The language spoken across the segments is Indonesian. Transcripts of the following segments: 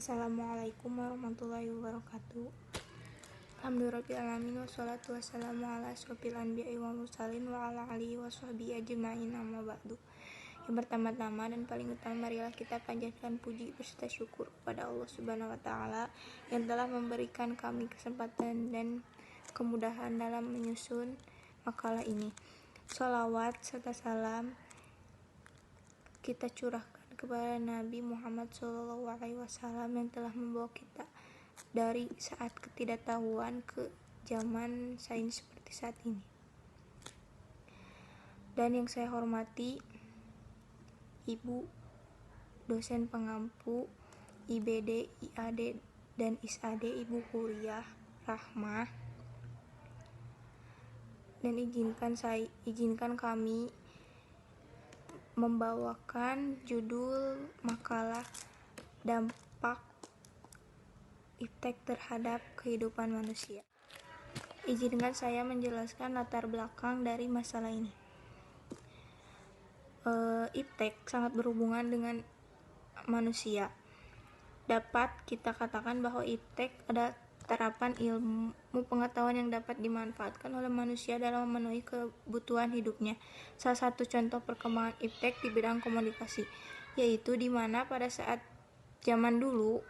Assalamualaikum warahmatullahi wabarakatuh. Alhamdulillahirabbil wassalatu wassalamu ala asrofil anbiya'i wal mursalin wa ala alihi washabbihi ajmain, amma ba'du. Yang pertama-tama dan paling utama, marilah kita panjatkan puji beserta syukur kepada Allah Subhanahu wa taala yang telah memberikan kami kesempatan dan kemudahan dalam menyusun makalah ini. Shalawat serta salam kita curahkan kepada Nabi Muhammad SAW yang telah membawa kita dari saat ketidaktahuan ke zaman sains seperti saat ini. Dan yang saya hormati Ibu dosen pengampu IBD, IAD, dan ISAD, Ibu Kuliah Rahmah, dan izinkan kami membawakan judul makalah dampak iptek terhadap kehidupan manusia. Izinkan saya menjelaskan latar belakang dari masalah ini. Iptek sangat berhubungan dengan manusia. Dapat kita katakan bahwa iptek adalah terapan ilmu pengetahuan yang dapat dimanfaatkan oleh manusia dalam memenuhi kebutuhan hidupnya. Salah satu contoh perkembangan iptek di bidang komunikasi, yaitu di mana pada saat zaman dulu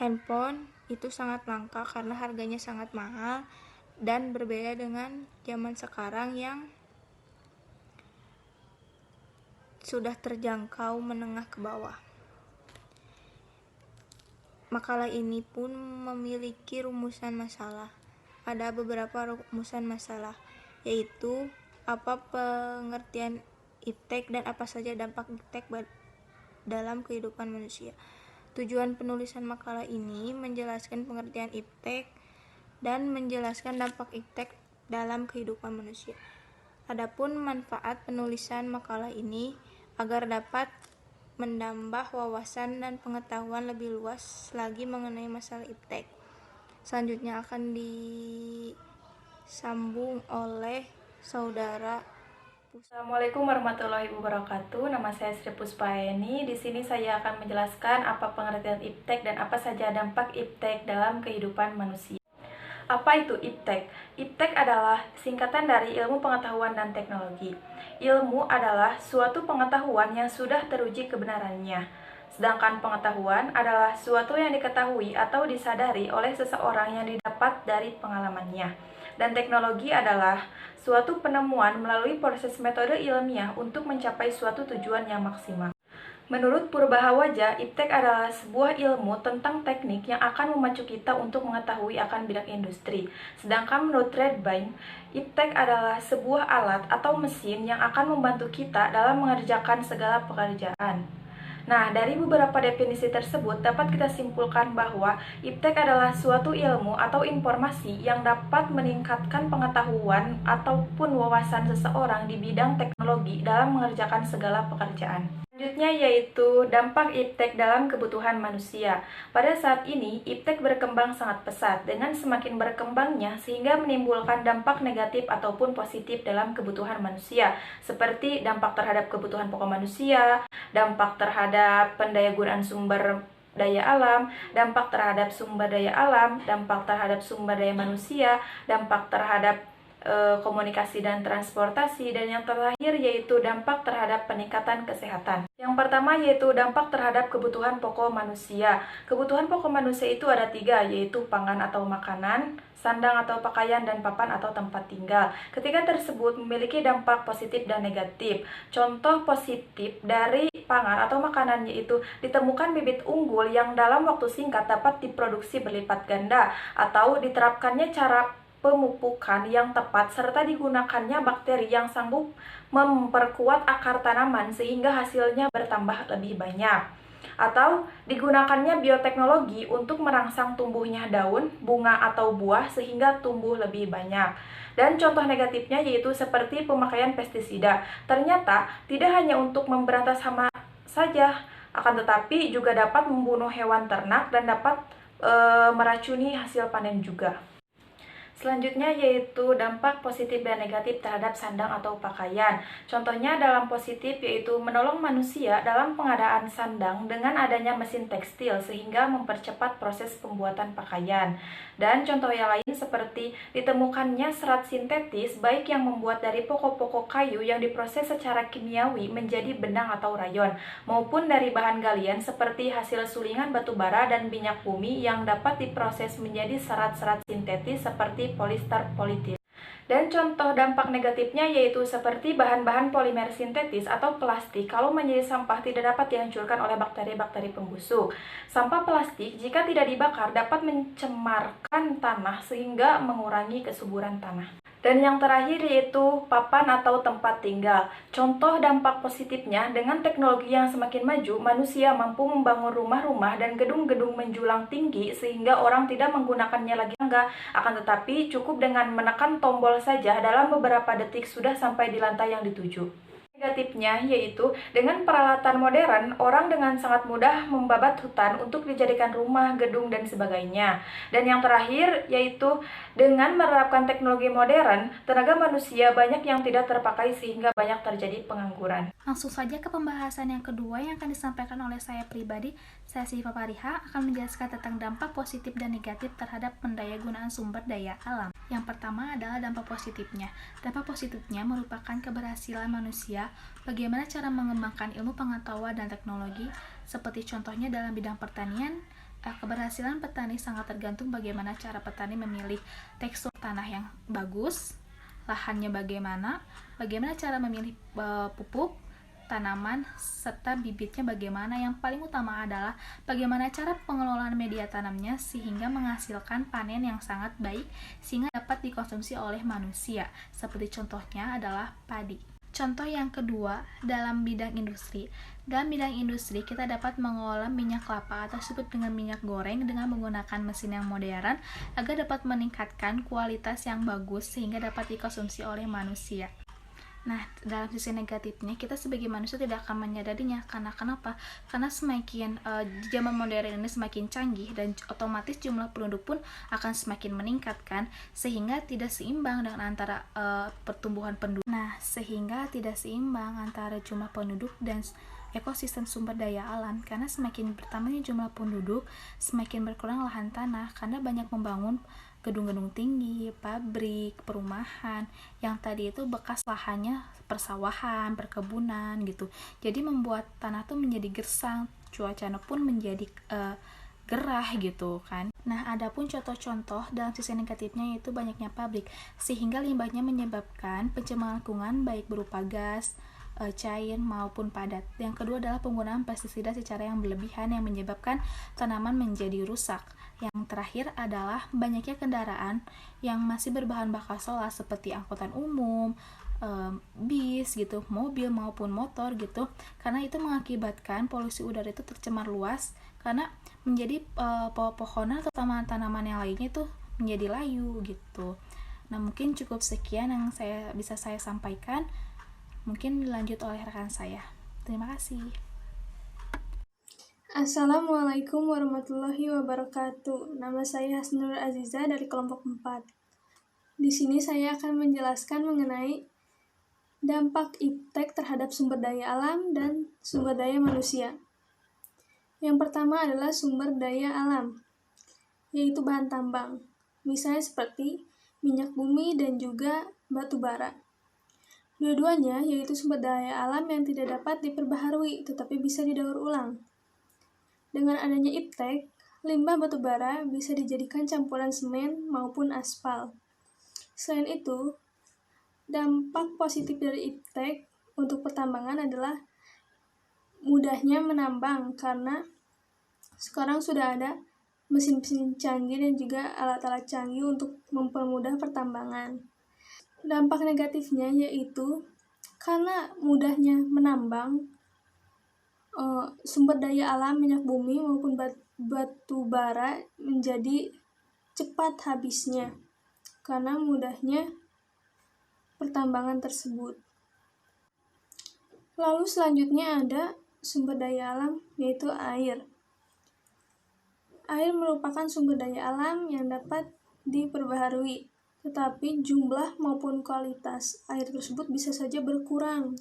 handphone itu sangat langka karena harganya sangat mahal, dan berbeda dengan zaman sekarang yang sudah terjangkau menengah ke bawah. Makalah ini pun memiliki rumusan masalah. Ada beberapa rumusan masalah, yaitu apa pengertian iptek dan apa saja dampak iptek dalam kehidupan manusia. Tujuan penulisan makalah ini menjelaskan pengertian iptek dan menjelaskan dampak iptek dalam kehidupan manusia. Adapun manfaat penulisan makalah ini agar dapat menambah wawasan dan pengetahuan lebih luas lagi mengenai masalah iptek. Selanjutnya akan disambung oleh saudara. Assalamualaikum warahmatullahi wabarakatuh. Nama saya Sri Puspaeni. Di sini saya akan menjelaskan apa pengertian iptek dan apa saja dampak iptek dalam kehidupan manusia. Apa itu iptek? Iptek adalah singkatan dari ilmu pengetahuan dan teknologi. Ilmu adalah suatu pengetahuan yang sudah teruji kebenarannya. Sedangkan pengetahuan adalah suatu yang diketahui atau disadari oleh seseorang yang didapat dari pengalamannya. Dan teknologi adalah suatu penemuan melalui proses metode ilmiah untuk mencapai suatu tujuan yang maksimal. Menurut Purbahawaja, iptek adalah sebuah ilmu tentang teknik yang akan memacu kita untuk mengetahui akan bidang industri. Sedangkan menurut Redbaum, iptek adalah sebuah alat atau mesin yang akan membantu kita dalam mengerjakan segala pekerjaan. Nah, dari beberapa definisi tersebut dapat kita simpulkan bahwa iptek adalah suatu ilmu atau informasi yang dapat meningkatkan pengetahuan ataupun wawasan seseorang di bidang teknologi dalam mengerjakan segala pekerjaan. Selanjutnya yaitu dampak iptek dalam kebutuhan manusia. Pada saat ini, iptek berkembang sangat pesat dengan semakin berkembangnya sehingga menimbulkan dampak negatif ataupun positif dalam kebutuhan manusia, seperti dampak terhadap kebutuhan pokok manusia, dampak terhadap pendayagunaan sumber daya alam, dampak terhadap sumber daya alam, dampak terhadap sumber daya manusia, dampak terhadap komunikasi dan transportasi, dan yang terakhir yaitu dampak terhadap peningkatan kesehatan. Yang pertama yaitu dampak terhadap kebutuhan pokok manusia. Kebutuhan pokok manusia itu ada 3, yaitu pangan atau makanan, sandang atau pakaian, dan papan atau tempat tinggal. Ketiga tersebut memiliki dampak positif dan negatif. Contoh positif dari pangan atau makanan yaitu ditemukan bibit unggul yang dalam waktu singkat dapat diproduksi berlipat ganda, atau diterapkannya cara pemupukan yang tepat serta digunakannya bakteri yang sanggup memperkuat akar tanaman sehingga hasilnya bertambah lebih banyak, atau digunakannya bioteknologi untuk merangsang tumbuhnya daun, bunga, atau buah sehingga tumbuh lebih banyak. Dan contoh negatifnya yaitu seperti pemakaian pestisida. Ternyata tidak hanya untuk memberantas hama saja, akan tetapi juga dapat membunuh hewan ternak dan dapat meracuni hasil panen juga. Selanjutnya yaitu dampak positif dan negatif terhadap sandang atau pakaian. Contohnya dalam positif yaitu menolong manusia dalam pengadaan sandang dengan adanya mesin tekstil sehingga mempercepat proses pembuatan pakaian. Dan contoh yang lain seperti ditemukannya serat sintetis baik yang membuat dari pokok-pokok kayu yang diproses secara kimiawi menjadi benang atau rayon maupun dari bahan galian seperti hasil sulingan batu bara dan minyak bumi yang dapat diproses menjadi serat-serat sintetis seperti polister polietilin. Dan contoh dampak negatifnya yaitu seperti bahan-bahan polimer sintetis atau plastik kalau menjadi sampah tidak dapat dihancurkan oleh bakteri-bakteri pembusuk. Sampah plastik jika tidak dibakar dapat mencemarkan tanah sehingga mengurangi kesuburan tanah. Dan yang terakhir yaitu papan atau tempat tinggal. Contoh dampak positifnya, dengan teknologi yang semakin maju, manusia mampu membangun rumah-rumah dan gedung-gedung menjulang tinggi sehingga orang tidak menggunakannya lagi tangga. Akan tetapi cukup dengan menekan tombol saja dalam beberapa detik sudah sampai di lantai yang dituju. Negatifnya yaitu dengan peralatan modern, orang dengan sangat mudah membabat hutan untuk dijadikan rumah, gedung, dan sebagainya. Dan yang terakhir yaitu dengan menerapkan teknologi modern, tenaga manusia banyak yang tidak terpakai sehingga banyak terjadi pengangguran. Langsung saja ke pembahasan yang kedua yang akan disampaikan oleh saya pribadi. Saya Siva Fariha akan menjelaskan tentang dampak positif dan negatif terhadap pendayagunaan sumber daya alam. Yang pertama adalah dampak positifnya. Dampak positifnya merupakan keberhasilan manusia bagaimana cara mengembangkan ilmu pengetahuan dan teknologi, seperti contohnya dalam bidang pertanian. Keberhasilan petani sangat tergantung bagaimana cara petani memilih tekstur tanah yang bagus, lahannya bagaimana cara memilih pupuk, tanaman, serta bibitnya bagaimana. Yang paling utama adalah bagaimana cara pengelolaan media tanamnya sehingga menghasilkan panen yang sangat baik sehingga dapat dikonsumsi oleh manusia. Seperti contohnya adalah padi. Contoh yang kedua, dalam bidang industri. Dalam bidang industri, kita dapat mengolah minyak kelapa atau disebut dengan minyak goreng dengan menggunakan mesin yang modern agar dapat meningkatkan kualitas yang bagus sehingga dapat dikonsumsi oleh manusia. Nah, dalam sisi negatifnya, kita sebagai manusia tidak akan menyadarinya. Karena kenapa? Karena semakin zaman modern ini semakin canggih dan otomatis jumlah penduduk pun akan semakin meningkat kan, sehingga tidak seimbang dengan antara pertumbuhan penduduk. Nah, sehingga tidak seimbang antara jumlah penduduk dan ekosistem sumber daya alam, karena semakin bertambahnya jumlah penduduk, semakin berkurang lahan tanah karena banyak membangun gedung-gedung tinggi, pabrik, perumahan yang tadi itu bekas lahannya persawahan, perkebunan gitu. Jadi membuat tanah tuh menjadi gersang, cuacanya pun menjadi gerah gitu kan. Nah, adapun contoh-contoh dalam sisi negatifnya yaitu banyaknya pabrik sehingga limbahnya menyebabkan pencemaran lingkungan baik berupa gas, cair maupun padat. Yang kedua adalah penggunaan pestisida secara yang berlebihan yang menyebabkan tanaman menjadi rusak. Yang terakhir adalah banyaknya kendaraan yang masih berbahan bakar solar seperti angkutan umum, bis gitu, mobil maupun motor gitu, karena itu mengakibatkan polusi udara itu tercemar luas karena menjadi pohon-pohonan atau tanaman yang lainnya itu menjadi layu gitu. Nah, mungkin cukup sekian yang bisa saya sampaikan. Mungkin dilanjut oleh rekan saya. Terima kasih. Assalamualaikum warahmatullahi wabarakatuh. Nama saya Hasnur Aziza dari kelompok 4. Di sini saya akan menjelaskan mengenai dampak iptek terhadap sumber daya alam dan sumber daya manusia. Yang pertama adalah sumber daya alam, yaitu bahan tambang, misalnya seperti minyak bumi dan juga batu bara. Dua-duanya yaitu sumber daya alam yang tidak dapat diperbaharui tetapi bisa didaur ulang. Dengan adanya iptek, limbah batu bara bisa dijadikan campuran semen maupun aspal. Selain itu, dampak positif dari iptek untuk pertambangan adalah mudahnya menambang karena sekarang sudah ada mesin-mesin canggih dan juga alat-alat canggih untuk mempermudah pertambangan. Dampak negatifnya yaitu karena mudahnya menambang, sumber daya alam minyak bumi maupun batu bara menjadi cepat habisnya karena mudahnya pertambangan tersebut. Lalu selanjutnya ada sumber daya alam yaitu air. Air merupakan sumber daya alam yang dapat diperbaharui tetapi jumlah maupun kualitas air tersebut bisa saja berkurang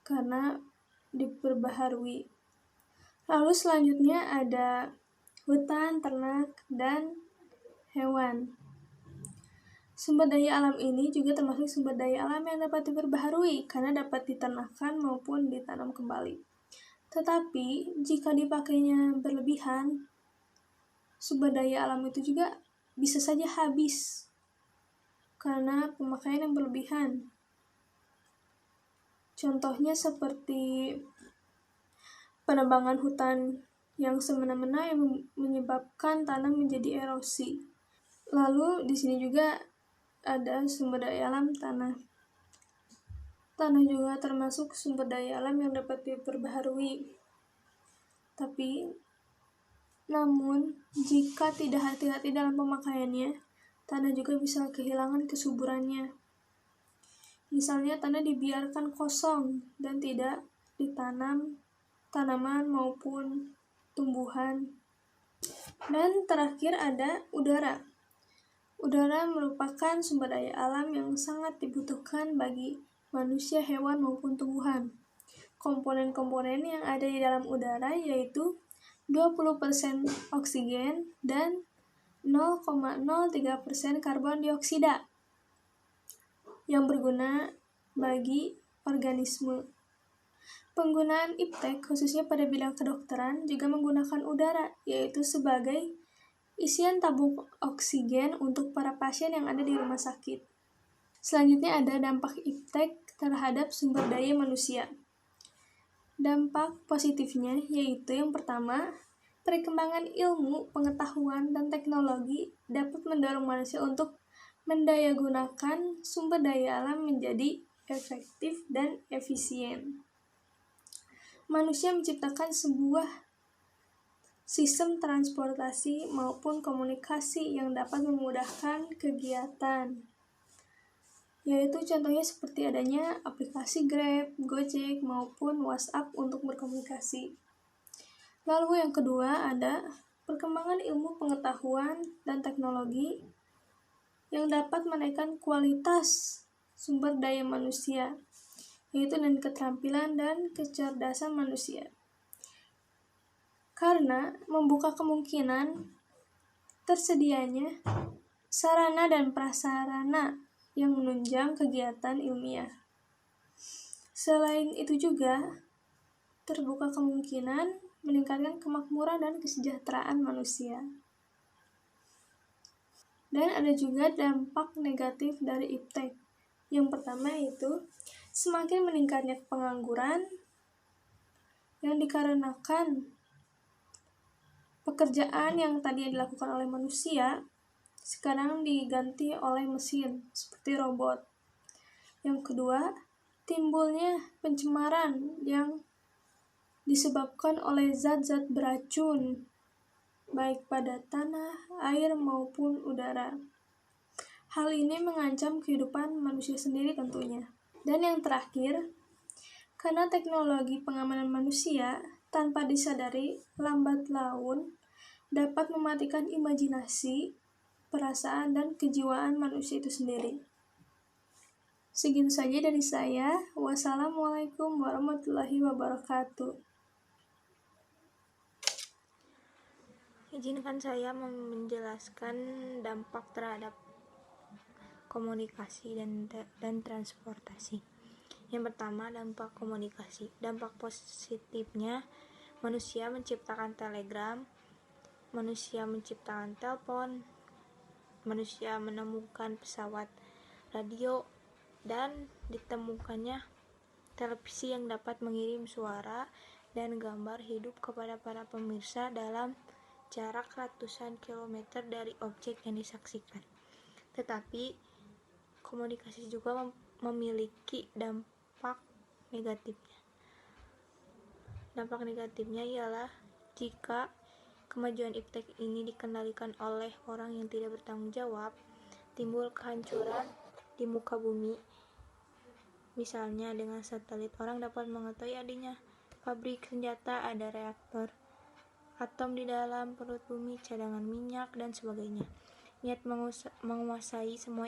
karena diperbaharui. Lalu selanjutnya ada hutan, ternak, dan hewan. Sumber daya alam ini juga termasuk sumber daya alam yang dapat diperbaharui karena dapat diternakan maupun ditanam kembali. Tetapi jika dipakainya berlebihan, sumber daya alam itu juga bisa saja habis karena pemakaian yang berlebihan. Contohnya seperti penebangan hutan yang semena-mena yang menyebabkan tanah menjadi erosi. Lalu di sini juga ada sumber daya alam tanah. Tanah juga termasuk sumber daya alam yang dapat diperbaharui. Namun jika tidak hati-hati dalam pemakaiannya, tanah juga bisa kehilangan kesuburannya. Misalnya tanah dibiarkan kosong dan tidak ditanam tanaman maupun tumbuhan. Dan terakhir ada udara. Udara merupakan sumber daya alam yang sangat dibutuhkan bagi manusia, hewan, maupun tumbuhan. Komponen-komponen yang ada di dalam udara yaitu 20% oksigen dan 0,03% karbon dioksida yang berguna bagi organisme. Penggunaan iptek khususnya pada bidang kedokteran juga menggunakan udara, yaitu sebagai isian tabung oksigen untuk para pasien yang ada di rumah sakit. Selanjutnya ada dampak iptek terhadap sumber daya manusia. Dampak positifnya yaitu yang pertama, perkembangan ilmu, pengetahuan, dan teknologi dapat mendorong manusia untuk mendayagunakan sumber daya alam menjadi efektif dan efisien. Manusia menciptakan sebuah sistem transportasi maupun komunikasi yang dapat memudahkan kegiatan, yaitu contohnya seperti adanya aplikasi Grab, Gojek, maupun WhatsApp untuk berkomunikasi. Lalu yang kedua ada perkembangan ilmu pengetahuan dan teknologi yang dapat menaikkan kualitas sumber daya manusia, yaitu dengan keterampilan dan kecerdasan manusia. Karena membuka kemungkinan tersedianya sarana dan prasarana yang menunjang kegiatan ilmiah. Selain itu juga terbuka kemungkinan meningkatkan kemakmuran dan kesejahteraan manusia. Dan ada juga dampak negatif dari iptek. Yang pertama yaitu semakin meningkatnya pengangguran yang dikarenakan pekerjaan yang tadinya dilakukan oleh manusia sekarang diganti oleh mesin seperti robot. Yang kedua, timbulnya pencemaran yang disebabkan oleh zat-zat beracun baik pada tanah, air maupun udara. Hal ini mengancam kehidupan manusia sendiri tentunya. Dan yang terakhir, karena teknologi pengamanan manusia tanpa disadari lambat laun dapat mematikan imajinasi, perasaan, dan kejiwaan manusia itu sendiri. Segitu saja dari saya. Wassalamualaikum warahmatullahi wabarakatuh. Izinkan saya menjelaskan dampak terhadap komunikasi dan transportasi. Yang pertama, dampak komunikasi. Dampak positifnya, manusia menciptakan telegram, manusia menciptakan telepon, manusia menemukan pesawat radio, dan ditemukannya televisi yang dapat mengirim suara dan gambar hidup kepada para pemirsa dalam jarak ratusan kilometer dari objek yang disaksikan. Tetapi komunikasi juga memiliki dampak negatifnya. Dampak negatifnya ialah jika kemajuan iptek ini dikendalikan oleh orang yang tidak bertanggung jawab, timbul kehancuran di muka bumi. Misalnya dengan satelit, orang dapat mengetahui adanya pabrik senjata, ada reaktor atom di dalam perut bumi, cadangan minyak, dan sebagainya. niat menguasai semua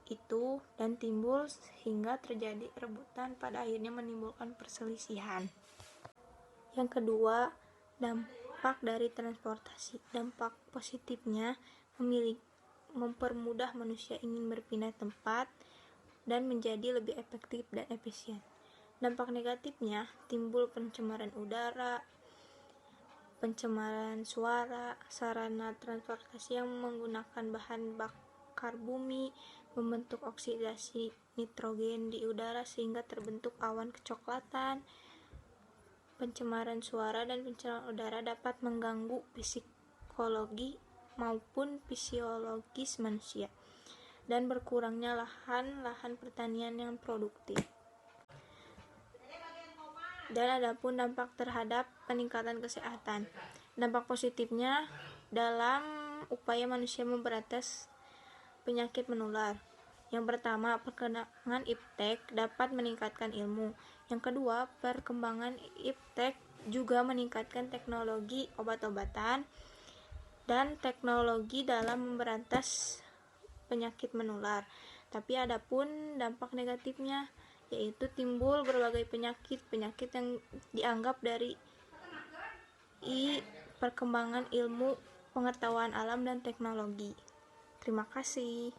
itu dan timbul sehingga terjadi rebutan, pada akhirnya menimbulkan perselisihan. Yang kedua, dampak dari transportasi. Dampak positifnya mempermudah manusia ingin berpindah tempat dan menjadi lebih efektif dan efisien. Dampak negatifnya timbul pencemaran udara, pencemaran suara. Sarana transportasi yang menggunakan bahan bakar bumi membentuk oksidasi nitrogen di udara sehingga terbentuk awan kecoklatan. Pencemaran suara dan pencemaran udara dapat mengganggu psikologi maupun fisiologis manusia dan berkurangnya lahan pertanian yang produktif. Dan adapun dampak terhadap peningkatan kesehatan. Dampak positifnya dalam upaya manusia memberantas penyakit menular. Yang pertama, perkembangan iptek dapat meningkatkan ilmu. Yang kedua, perkembangan iptek juga meningkatkan teknologi obat-obatan dan teknologi dalam memberantas penyakit menular. Tapi adapun dampak negatifnya yaitu timbul berbagai penyakit yang dianggap dari perkembangan ilmu, pengetahuan alam dan teknologi. Terima kasih.